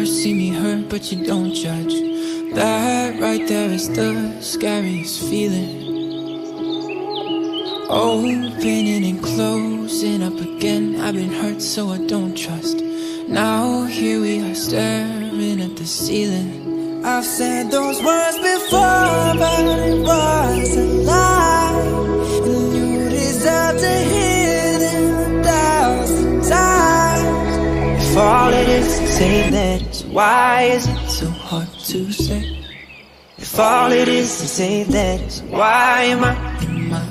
first see me hurt, but you don't judge. That right there is the scariest feeling. Opening and closing up again. I've been hurt so I don't trust. Now here we are staring at the ceiling. I've said those words before, but it was a lie. And you deserve to hear them 1,000 times. If all it is to say that, why is it so hard to say? If all it is to say that, why am I in my